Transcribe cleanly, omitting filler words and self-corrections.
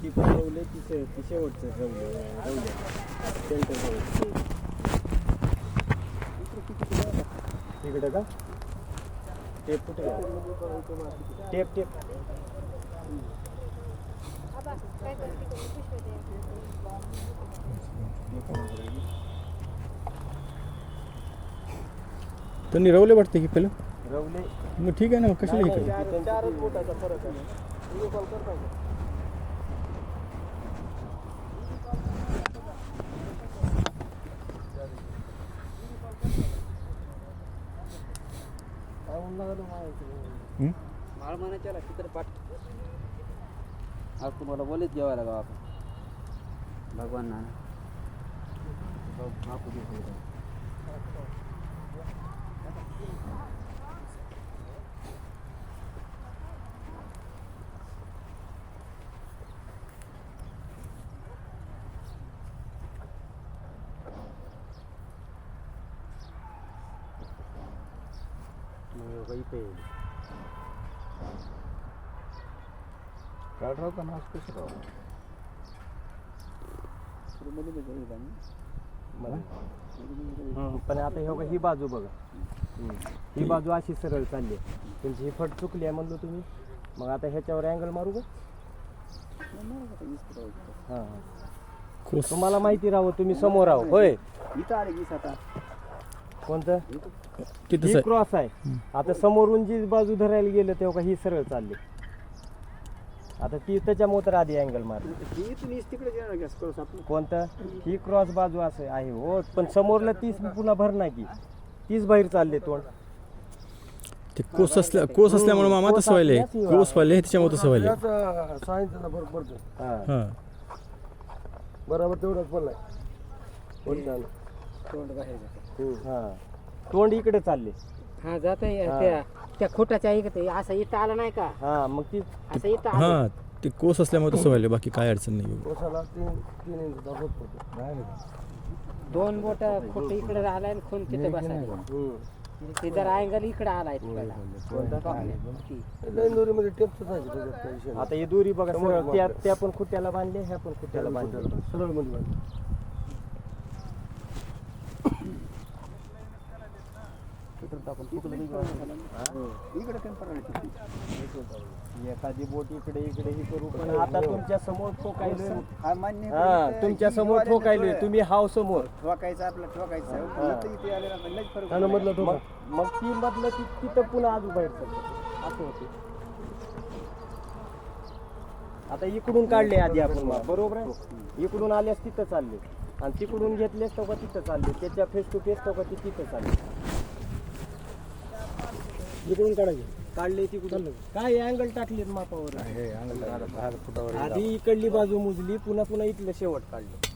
ती पण रवले ती शेवटचं रवले सेंटर तिकडे का टेप कुठे टेप टेप त्यांनी रवले वाटते की पहिलं रवले मग ठीक आहे ना, कशाला हे केलं? चारच बोटाचा फरक आहे. व्हिडिओ कॉल करता का? हं? माळ म्हणायच्या चित्रपाठ आज तुम्हाला बोलीच जेवायला गाव आपण भगवान ना काढ राहता ना कसं राहू पण आता हे बघा ही बाजू बघा, ही बाजू अशी सरळ चालली आहे. तुमची ही फट चुकली आहे म्हणलो तुम्ही, मग आता ह्याच्यावर अँगल मारू का? हां कोस तुम्हाला माहिती राहो, तुम्ही समोर आहो. होय इथं आले की आता कोणतं किती ही क्रॉस आहे. आता समोरून जी बाजू धरायला गेलं तेव्हा ही सरळ चालली. आता ती त्याच्यामुळे तर आधी अँगल मार. तिकडे क्रॉस आपण कोणतं ही क्रॉस बाजू असं आहे हो, पण समोरला तीच पुन्हा भर नाही की तीच बाहेर चालले तोंड. ते कोस असल्यामुळे मामा तसं व्हायले, कोस व्हायले त्याच्यामुळे तसं व्हायले. सायन्सला फरक पडतो. हां बरोबर तेवढंच पडलाय. तोंड बाहेर हां तोंड इकडे चालले. हा जात आहे त्या खोटाच्या ऐकत असं इथं आलं नाही का? हा मग ती असं इथं हां ते कोस असल्यामुळे तसं व्हायले, बाकी काय अडचण नाही. कोसाला तीन इंच फरक पडतो. दोन बोट खोट इकडे राहिलाय आणि खून तिथे बसायला ते जर अँगल इकडे आलाय दोरीमध्ये टेपच आहे त्याच्यात काही विषय. आता ही दोरी बघा सरळ, त्या पण खुट्याला बांधले, ह्या पण खुट्याला बांधले, सरळ मध्ये बांधले. एखादी बोट इकडे ही करू, पण आता तुमच्या समोर ठोकायलोय. हा तुमच्या समोर ठोकायलोय, तुम्ही हाव समोर ठोकायचं आपलं ठोकायचं आणि मधलं ठोका. मग ती मधलं तिथं पुन्हा आजू बाहेर चालतं असं होते. आता इकडून काढले आधी आपण माप, बरोबर आहे. इकडून आल्यास तिथं चालले आणि तिकडून घेतलेस तो का तिथं चालले, त्याच्या फेस टू फेस तो का ती तिथं चालले. इकडून काढले तिकडून काय अँगल टाकलेत मापावर. आधी इकडली बाजू मुजली, पुन्हा इथलं शेवट काढलं.